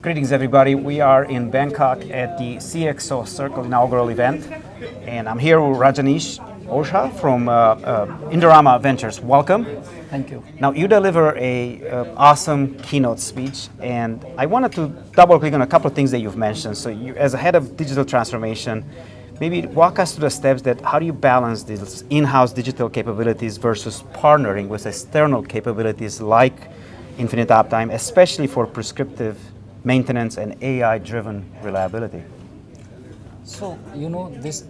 Greetings, everybody. We are in Bangkok at the CXO Circle inaugural event, and I'm here with Rajanish Osha from Indorama Ventures. Welcome. Thank you. Now, you deliver awesome keynote speech, and I wanted to double click on a couple of things that you've mentioned. So, you, as a head of digital transformation, maybe walk us through the steps that how do you balance these in-house digital capabilities versus partnering with external capabilities like infinite uptime, especially for prescriptive maintenance and AI-driven reliability. So, this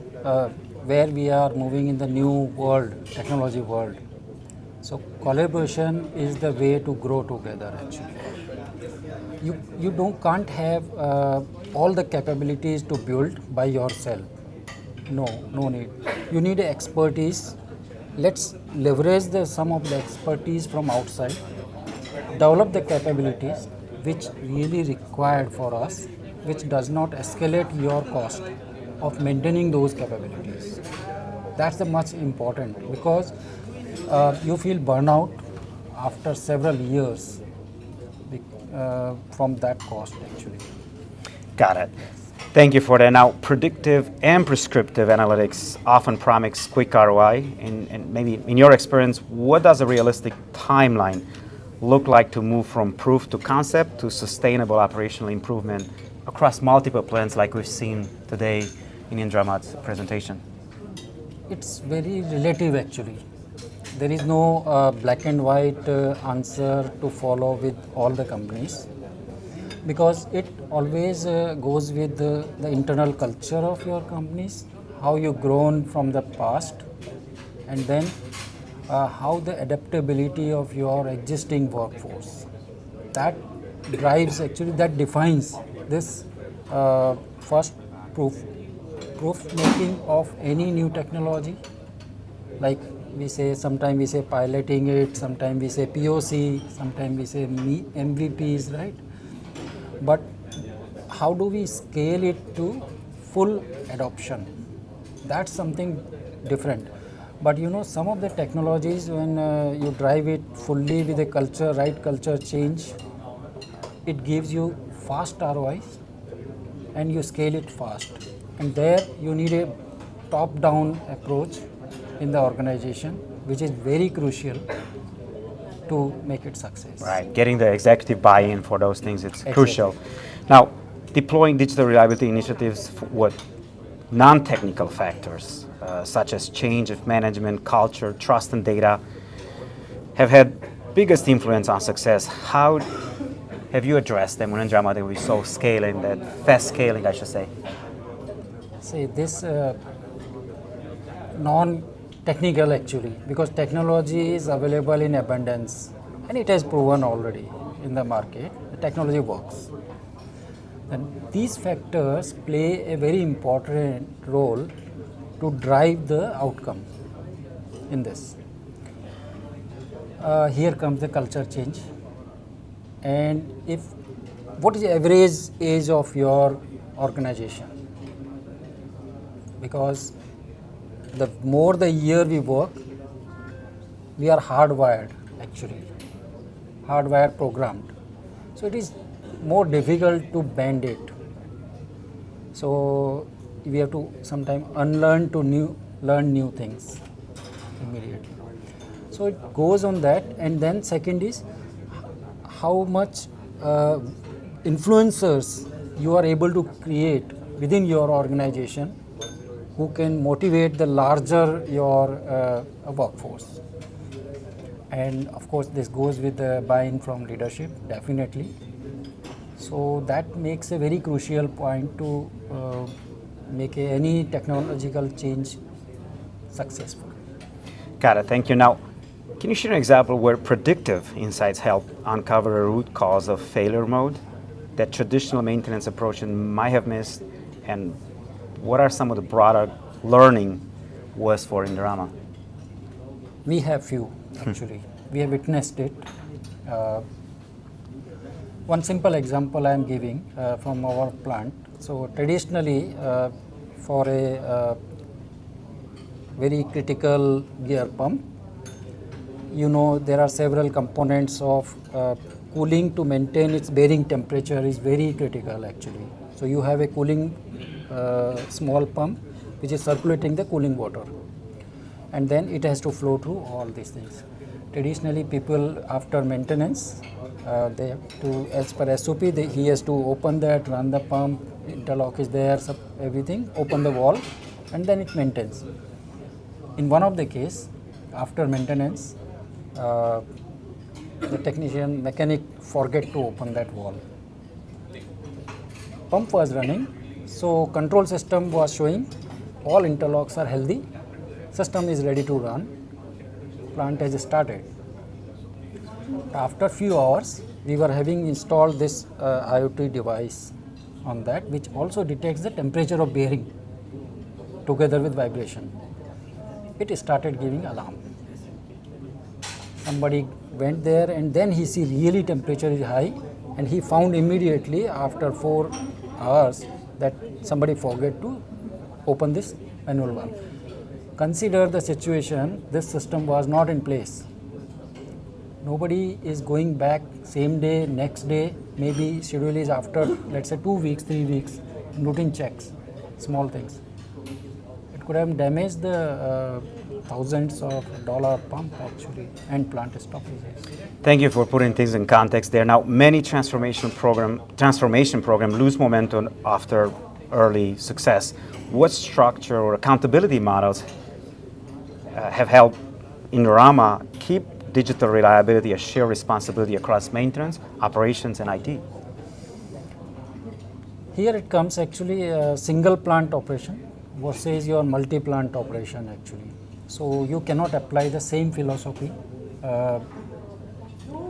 where we are moving in the new world, technology world. So, collaboration is the way to grow together actually. You can't have all the capabilities to build by yourself. No need. You need expertise. Let's leverage some of the expertise from outside, develop the capabilities which really required for us, which does not escalate your cost of maintaining those capabilities. That's the much important because you feel burnout after several years from that cost actually. Got it. Thank you for that. Now, predictive and prescriptive analytics often promise quick ROI, and maybe in your experience, what does a realistic timeline look like to move from proof to concept to sustainable operational improvement across multiple plants like we've seen today in Indramat's presentation? It's very relative actually. There is no black and white answer to follow with all the companies because it always goes with the internal culture of your companies, how you've grown from the past, and then how the adaptability of your existing workforce. That drives actually, that defines this first proof making of any new technology. Like we say, sometimes we say piloting it, sometimes we say POC, sometimes we say MVPs, right? But how do we scale it to full adoption? That's something different. But some of the technologies, when you drive it fully with a culture, right culture change, it gives you fast ROIs and you scale it fast. And there you need a top-down approach in the organization, which is very crucial to make it success. Right, getting the executive buy-in for those things, it's crucial. Now, deploying digital reliability initiatives for what non-technical factors, such as change of management, culture, trust and data, have had biggest influence on success. How have you addressed them when Indrama that we saw scaling, that fast scaling, I should say? See, this non-technical actually, because technology is available in abundance and it has proven already in the market, the technology works. And these factors play a very important role to drive the outcome in this. Here comes the culture change. And what is the average age of your organization? Because the more the year we work, we are hardwired actually, hardwired programmed. So it is more difficult to bend it. So we have to sometimes unlearn to learn new things immediately. So it goes on that, and then second is how much influencers you are able to create within your organization who can motivate the larger your workforce. And of course this goes with the buy-in from leadership, definitely. So that makes a very crucial point to make any technological change successful. Got it, thank you. Now, can you share an example where predictive insights help uncover a root cause of failure mode that traditional maintenance approach might have missed, and what are some of the broader learning was for Indorama? We have few actually. We have witnessed it. One simple example I am giving from our plant. So traditionally, for a very critical gear pump, there are several components of cooling to maintain its bearing temperature is very critical actually. So you have a cooling small pump which is circulating the cooling water, and then it has to flow through all these things. Traditionally, people after maintenance, they have to, as per SOP, he has to open that, run the pump, interlock is there, everything, open the valve, and then it maintains. In one of the case, after maintenance, the technician mechanic forget to open that valve. Pump was running, so control system was showing all interlocks are healthy, system is ready to run, plant has started. After few hours, we were having installed this IoT device on that, which also detects the temperature of bearing together with vibration. It started giving alarm. Somebody went there and then he see really temperature is high, and he found immediately after 4 hours that somebody forget to open this manual valve. Consider the situation, this system was not in place. Nobody is going back same day, next day, maybe schedule is after, let's say 2 weeks, 3 weeks, routine checks, small things. It could have damaged the thousands of dollar pump actually and plant stoppages. Thank you for putting things in context there. Now, many transformation program lose momentum after early success. What structure or accountability models have helped Indorama keep digital reliability a shared responsibility across maintenance, operations, and IT? Here it comes actually a single plant operation versus your multi-plant operation actually. So you cannot apply the same philosophy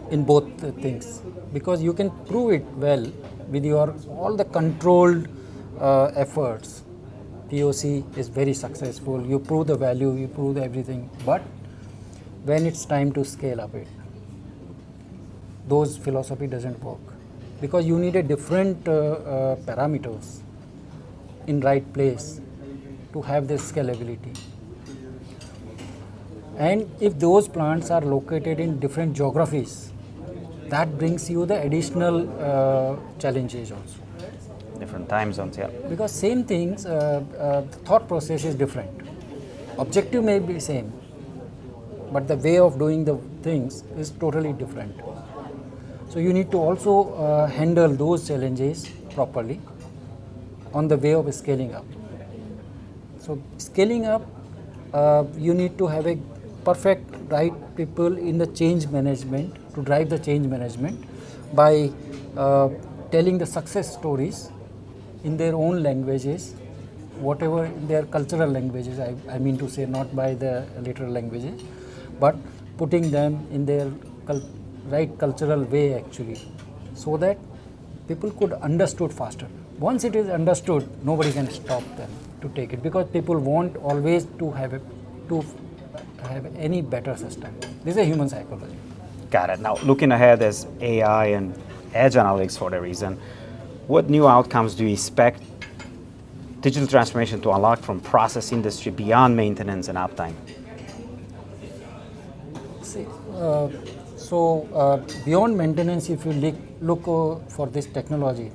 in both things, because you can prove it well with your all the controlled efforts. POC is very successful, you prove the value, you prove everything, but when it's time to scale up it, those philosophy doesn't work, because you need a different parameters in right place to have this scalability. And if those plants are located in different geographies, that brings you the additional challenges also. Different time zones, yeah. Because same things, the thought process is different. Objective may be same, but the way of doing the things is totally different. So you need to also handle those challenges properly on the way of scaling up. So scaling up, you need to have a perfect right people in the change management to drive the change management by telling the success stories in their own languages, whatever their cultural languages, I mean to say, not by the literal languages, but putting them in their right cultural way actually, so that people could understood faster. Once it is understood, nobody can stop them to take it, because people want always to have any better system. This is a human psychology. Got it. Now, looking ahead as AI and edge analytics for the reason, what new outcomes do you expect digital transformation to unlock from process industry beyond maintenance and uptime? See, beyond maintenance, if you look for this technology,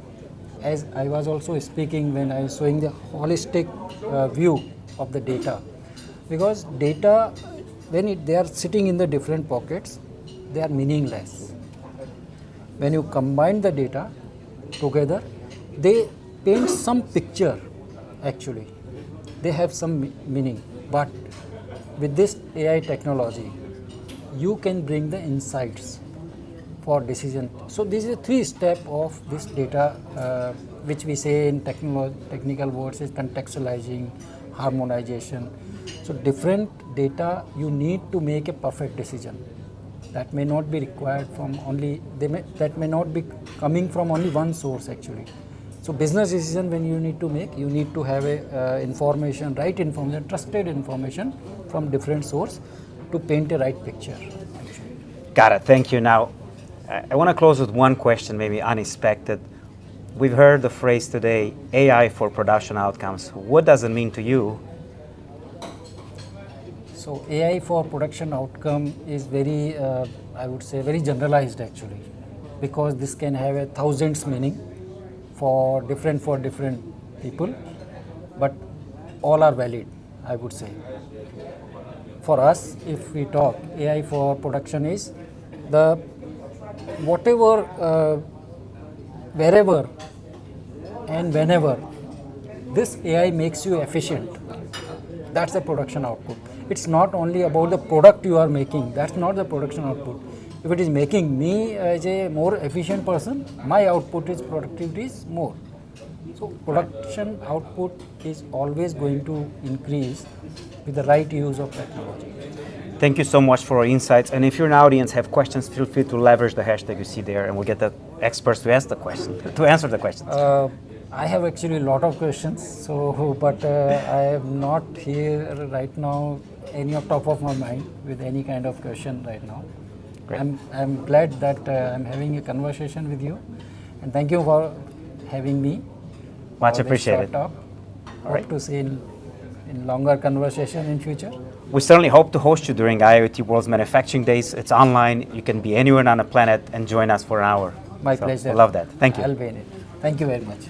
as I was also speaking when I was showing the holistic view of the data, because data, when they are sitting in the different pockets, they are meaningless. When you combine the data together, they paint some picture actually. They have some meaning, but with this AI technology, you can bring the insights for decision. So this is a 3-step of this data, which we say in technical words is contextualizing, harmonization. So different data, you need to make a perfect decision. That may not be required from only, that may not be coming from only one source actually. So business decision when you need to make, you need to have a information, right information, trusted information from different source to paint a right picture. Got it. Thank you. Now, I want to close with one question, maybe unexpected. We've heard the phrase today, AI for production outcomes. What does it mean to you? So AI for production outcome is very, I would say, very generalized actually, because this can have a thousands meaning for different people, but all are valid, I would say. For us, if we talk AI for production is the whatever, wherever and whenever this AI makes you efficient, that's the production output. It's not only about the product you are making, that's not the production output. If it is making me as a more efficient person, my output is productivity is more. So production output is always going to increase with the right use of technology. Thank you so much for your insights. And if you're an audience have questions, feel free to leverage the hashtag you see there, and we'll get the experts to ask the question, to answer the questions. I have actually a lot of questions, so but I am not here right now any of top of my mind with any kind of question right now. Great. I'm glad that I'm having a conversation with you, and thank you for having me. Much for this appreciated. short talk. All Hope right. to see in longer conversation in future. We certainly hope to host you during IoT World's Manufacturing Days. It's online. You can be anywhere on the planet and join us for an hour. My So, pleasure. I love that. Thank you. I'll be in it. Thank you very much.